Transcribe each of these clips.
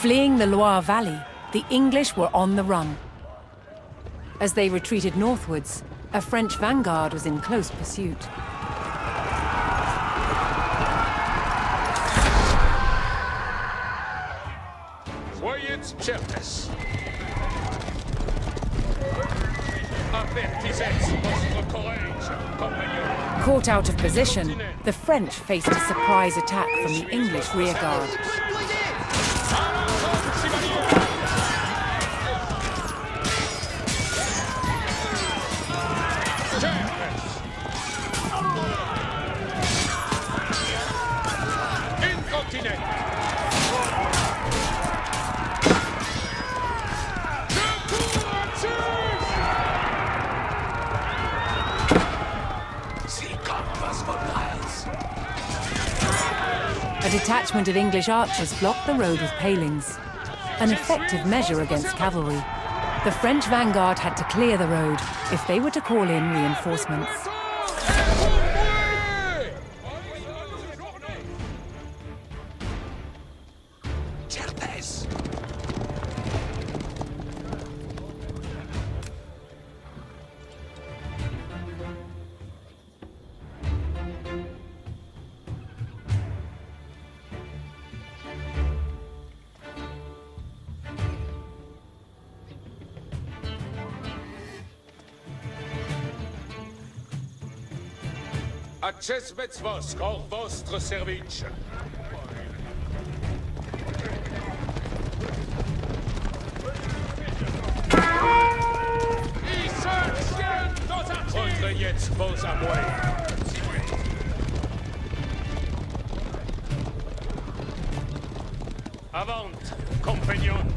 Fleeing the Loire Valley, the English were on the run. As they retreated northwards, a French vanguard was in close pursuit. Voyez certes. Avertissez votre courage, compagnons. Caught out of position, the French faced a surprise attack from the English rearguard. A detachment of English archers blocked the road with palings, an effective measure against cavalry. The French vanguard had to clear the road if they were to call in reinforcements. Accesvets vos cor vostre service. Contraignez vos amours. Avant, compagnon.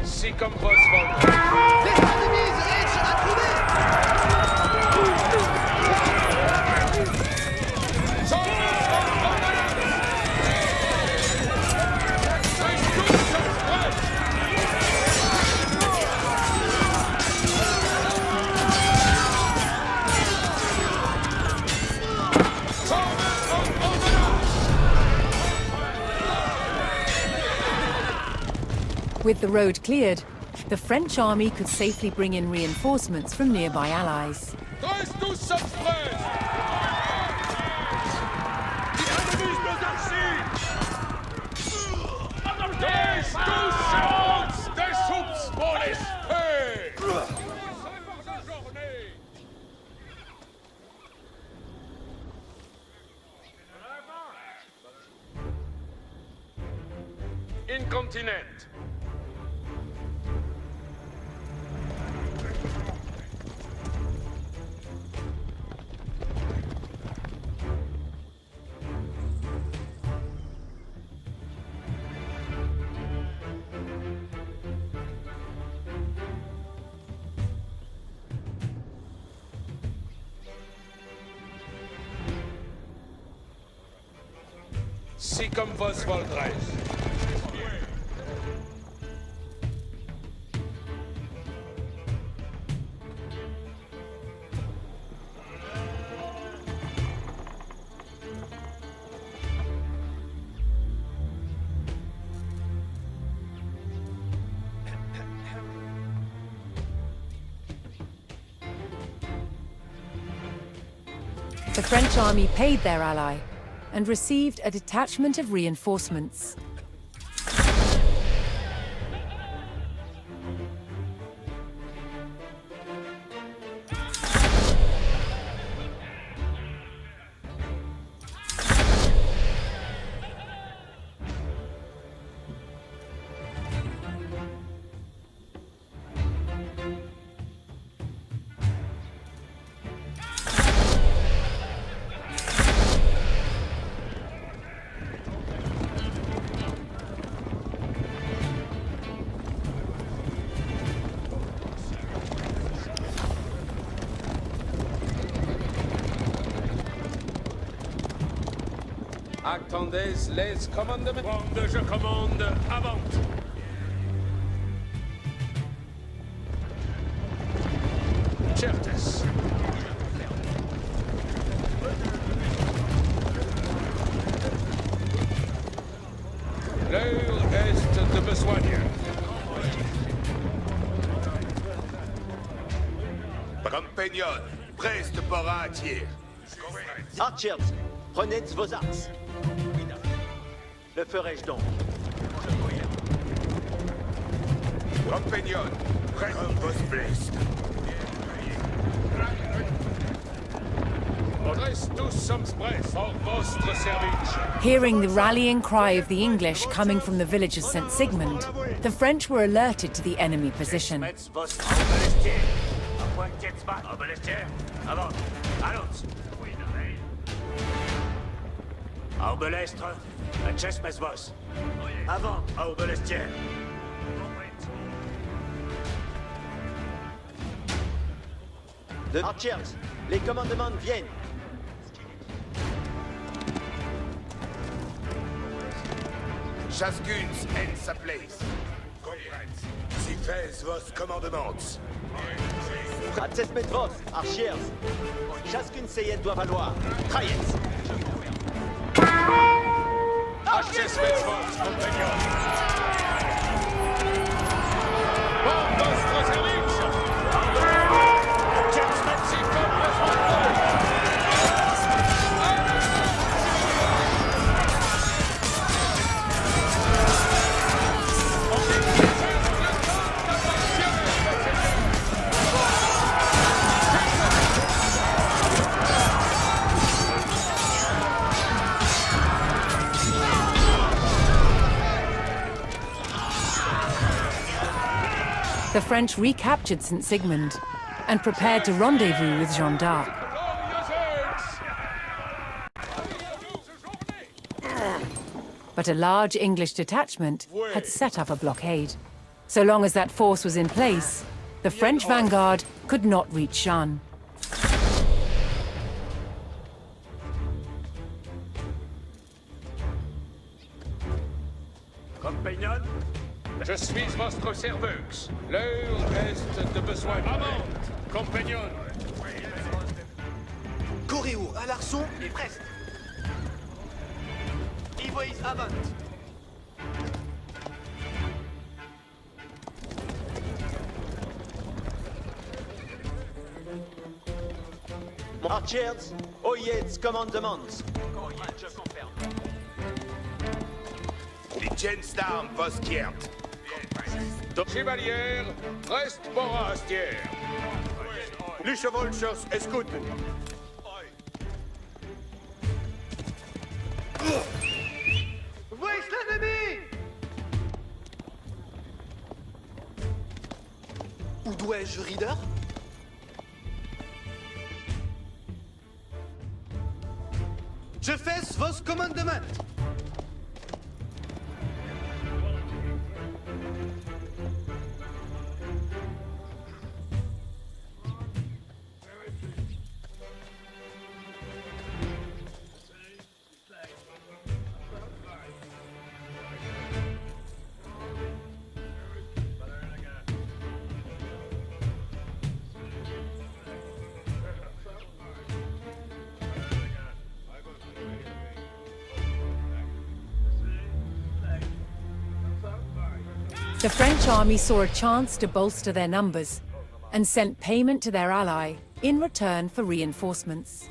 Si comme vos volontés. With the road cleared, the French army could safely bring in reinforcements from nearby allies. Incontinent. Si comme vos voldrez. The French army paid their ally and received a detachment of reinforcements. Attendez les commandements. Quand je commande, avant. Certes. Compagnon, Brest pora à tir. Archers, prenez vos axes. Le ferai-je donc? Compagnon, prête vos blesses. Tous sommes prêts for vostre service. Hearing the rallying cry of the English coming from the village of St. Sigmund, the French were alerted to the enemy position. Arbelestre, acest mes vos. Avant, Arbelestier. De Archers, les commandements viennent. Chascuns en sa place. Si fais vos commandements. Acest mes vos, Archers. Chacune seyette doit valoir. Traies. Acest mes vos, compagnons. For vostre service. Si The French recaptured St. Sigmund and prepared to rendezvous with Jeanne d'Arc. But a large English detachment had set up a blockade. So long as that force was in place, the French vanguard could not reach Jeanne. Compagnon, Je suis votre serveuse. L'heure est de besoin. Avant, compagnon. Coréo, à l'arçon et Brest. Ivois avant. Archers, oyez commandements. Je confirme. Die Gensdarm vos kiert. Chevalier, reste borastière. Les chevalchers escouten. Où est l'ennemi? Où dois-je, Reader? Je fais vos commandements. The French army saw a chance to bolster their numbers and sent payment to their ally in return for reinforcements.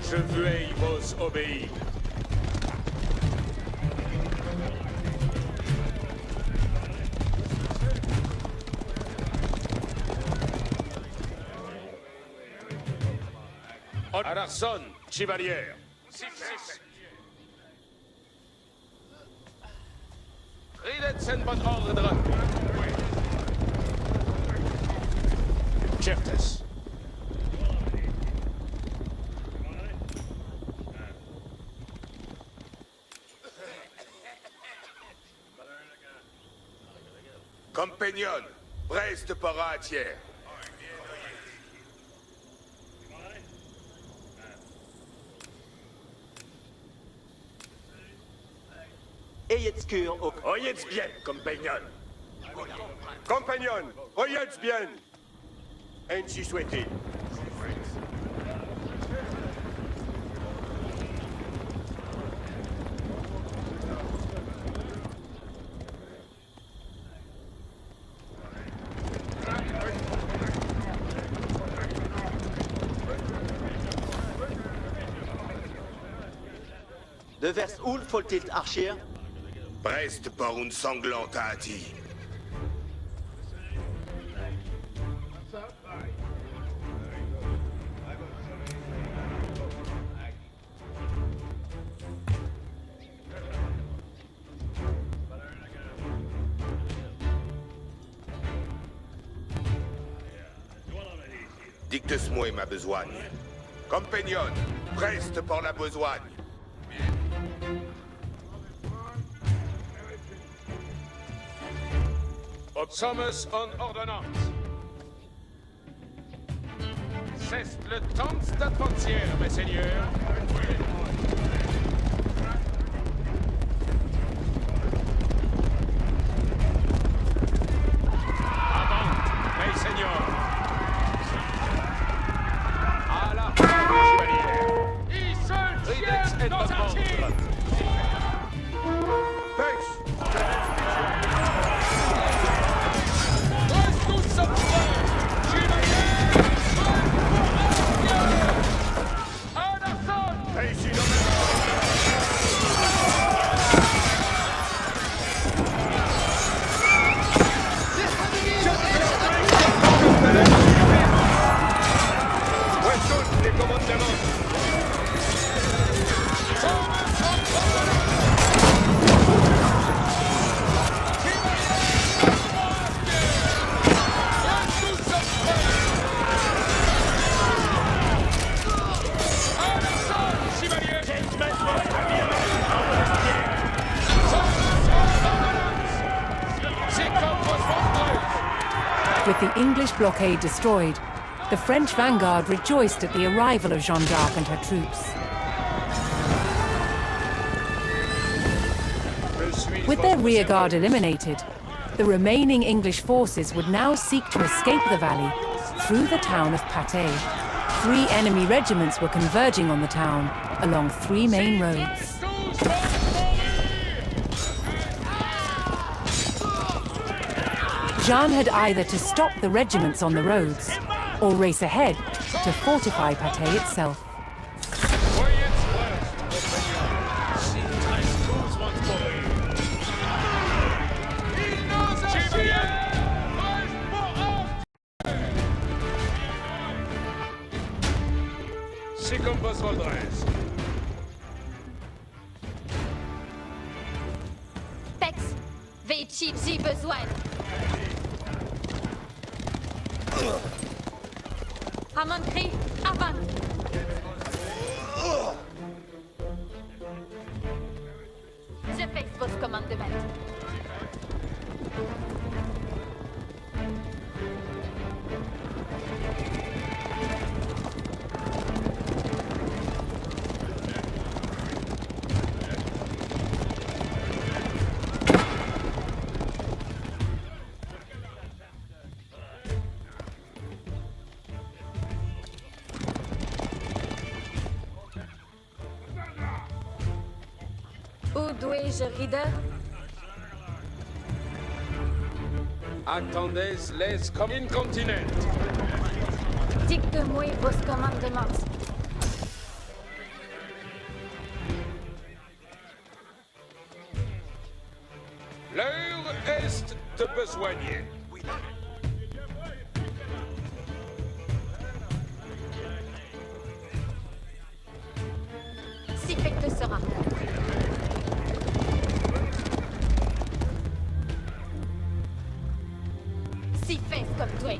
Je veuille vos obéir. À l'arson, chevalier. Ridet sen bon ordre. Certes. Compagnon, Brest pora à tiers. Ayez cure au... Oyez bien, compagnon. Compagnon, oyez bien. Ainsi souhaité. De vers où faut-il archer? Brest por une sanglante hâtie. Dicte-moi ma besogne. Compagnon, Brest pour la besogne. Sommes en ordonnance. C'est le temps d'aventure, mes seigneurs. Avant, mes seigneurs. À la chevalière. Il se tient dans un tir. With the English blockade destroyed, the French vanguard rejoiced at the arrival of Jeanne d'Arc and her troops. With their rearguard eliminated, the remaining English forces would now seek to escape the valley through the town of Patay. 3 enemy regiments were converging on the town along 3 main roads. Jeanne had either to stop the regiments on the roads or race ahead to fortify Patay itself. Pex, Veici, j'ai besoin. À mon cri, avant. Je fais vos commandements. Où dois-je rider? Attendez les comme incontinent. Dicte-moi vos commandements. L'heure est de besoigner. Si fait que sera. Si fais comme toi.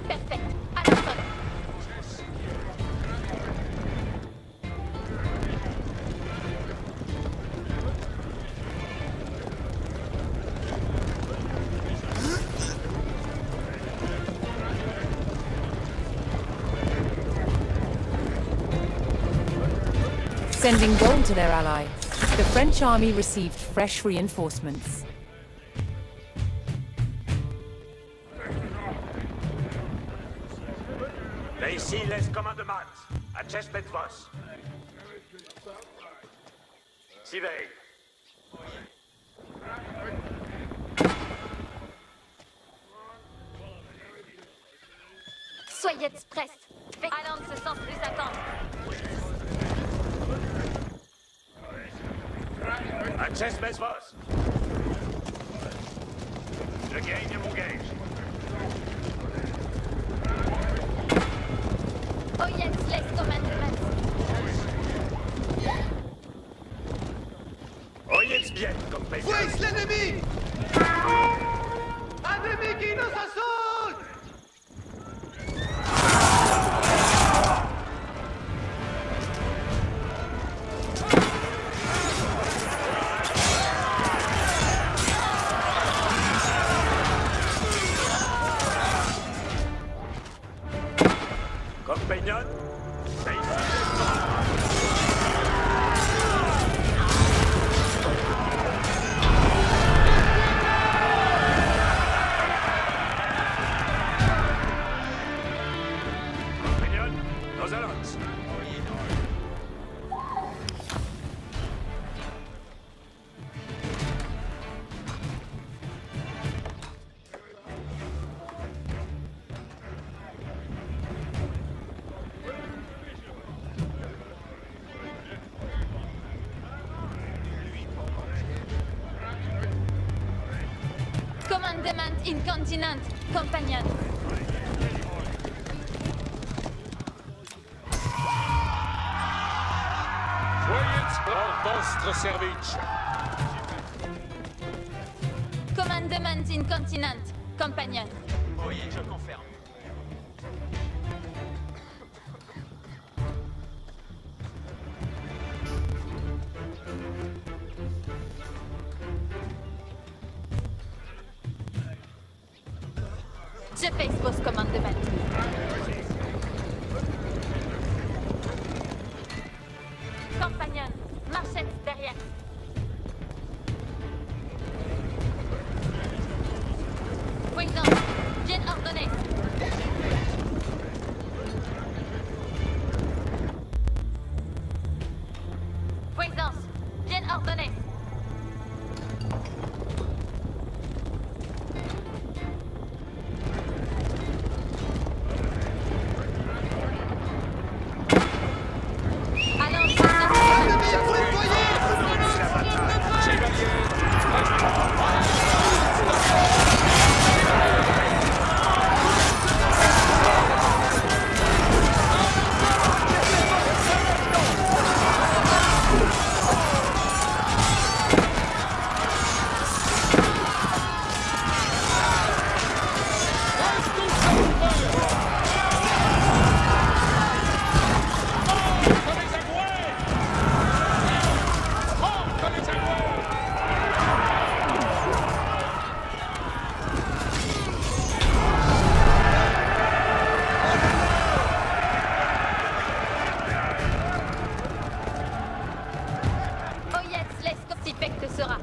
Perfect. À la fin. Sending gold to their ally, the French army received fresh reinforcements. Lacey laisse commandement. À Chespet Voss. Sivey. Soyez express. Allons se sent plus attendre. À Chespet Voss. Je gagne mon gage. Oh yes, laisse commandement. Oyez bien, comme paysan. Voice l'ennemi! Ennemi qui nous assaute! Compagnon. Compagnon, nos allons. Commandement incontinent, compagnon. Soyez pour votre service. Commandement incontinent, compagnon. Oui, je confirme. Je fais vos commandements. Compagnon, marchez derrière. Puissance, bien ordonné. Puissance, bien ordonné. Allons, Oh yes, laisse comme si fait que sera.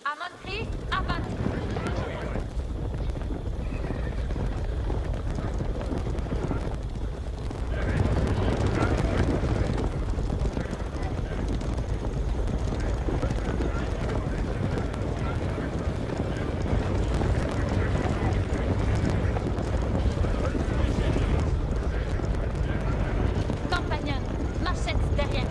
À mon cri, avant. Compagnon, marchez derrière.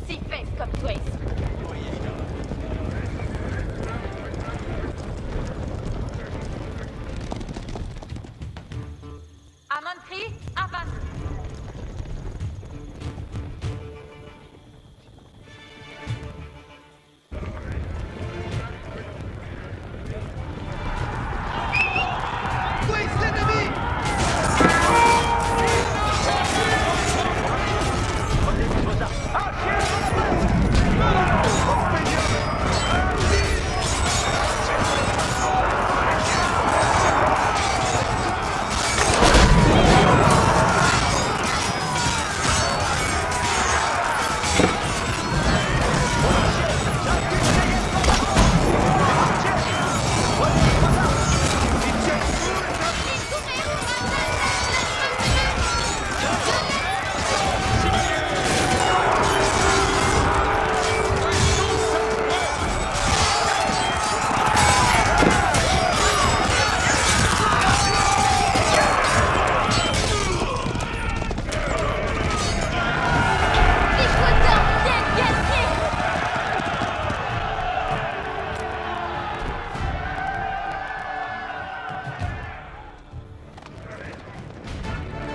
Si fait comme toi. À mon cri, avant.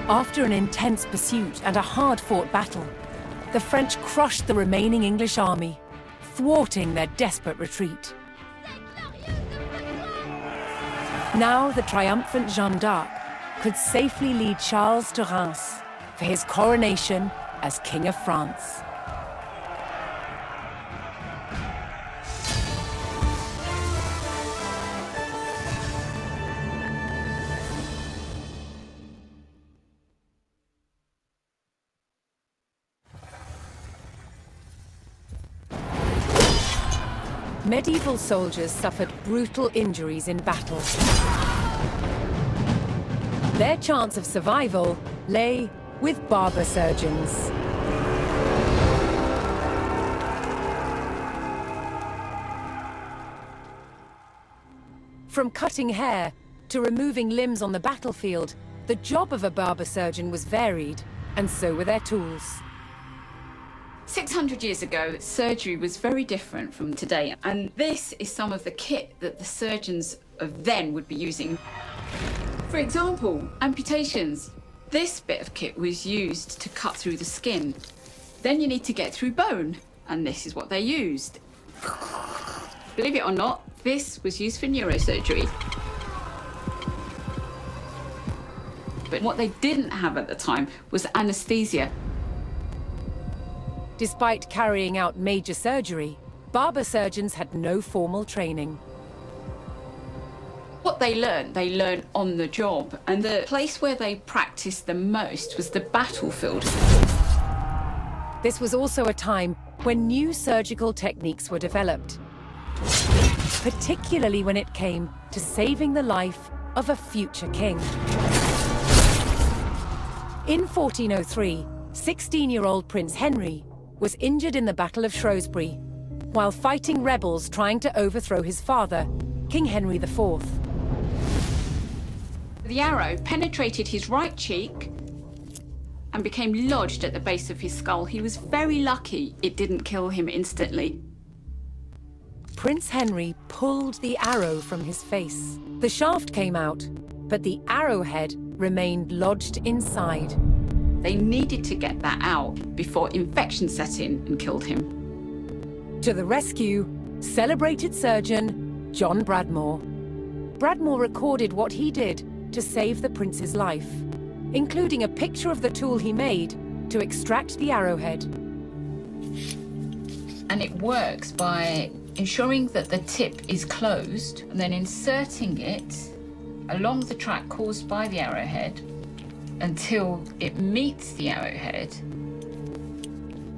After an intense pursuit and a hard-fought battle, the French crushed the remaining English army, thwarting their desperate retreat. Now the triumphant Jeanne d'Arc could safely lead Charles to Reims for his coronation as King of France. Medieval soldiers suffered brutal injuries in battle. Their chance of survival lay with barber surgeons. From cutting hair to removing limbs on the battlefield, the job of a barber surgeon was varied, and so were their tools. 600 years ago, surgery was very different from today, and this is some of the kit that the surgeons of then would be using. For example, amputations. This bit of kit was used to cut through the skin. Then you need to get through bone, and this is what they used. Believe it or not, this was used for neurosurgery. But what they didn't have at the time was anesthesia. Despite carrying out major surgery, barber surgeons had no formal training. What they learned on the job, and the place where they practiced the most was the battlefield. This was also a time when new surgical techniques were developed, particularly when it came to saving the life of a future king. In 1403, 16-year-old Prince Henry was injured in the Battle of Shrewsbury while fighting rebels trying to overthrow his father, King Henry IV. The arrow penetrated his right cheek and became lodged at the base of his skull. He was very lucky it didn't kill him instantly. Prince Henry pulled the arrow from his face. The shaft came out, but the arrowhead remained lodged inside. They needed to get that out before infection set in and killed him. To the rescue, celebrated surgeon John Bradmore. Bradmore recorded what he did to save the prince's life, including a picture of the tool he made to extract the arrowhead. And it works by ensuring that the tip is closed and then inserting it along the track caused by the arrowhead until it meets the arrowhead.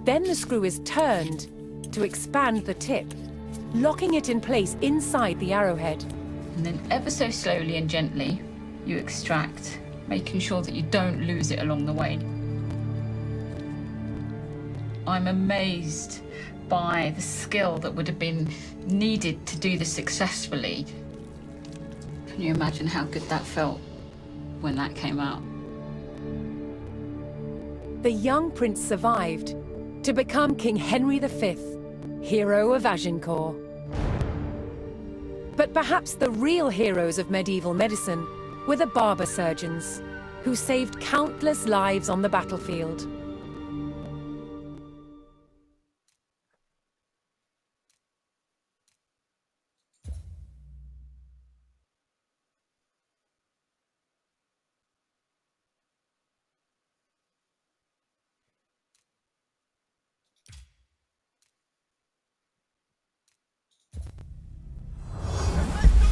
Then the screw is turned to expand the tip, locking it in place inside the arrowhead. And then ever so slowly and gently, you extract, making sure that you don't lose it along the way. I'm amazed by the skill that would have been needed to do this successfully. Can you imagine how good that felt when that came out? The young prince survived to become King Henry V, hero of Agincourt. But perhaps the real heroes of medieval medicine were the barber surgeons, who saved countless lives on the battlefield.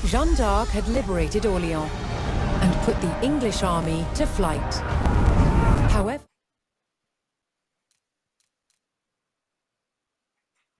Jeanne d'Arc had liberated Orléans and put the English army to flight. However,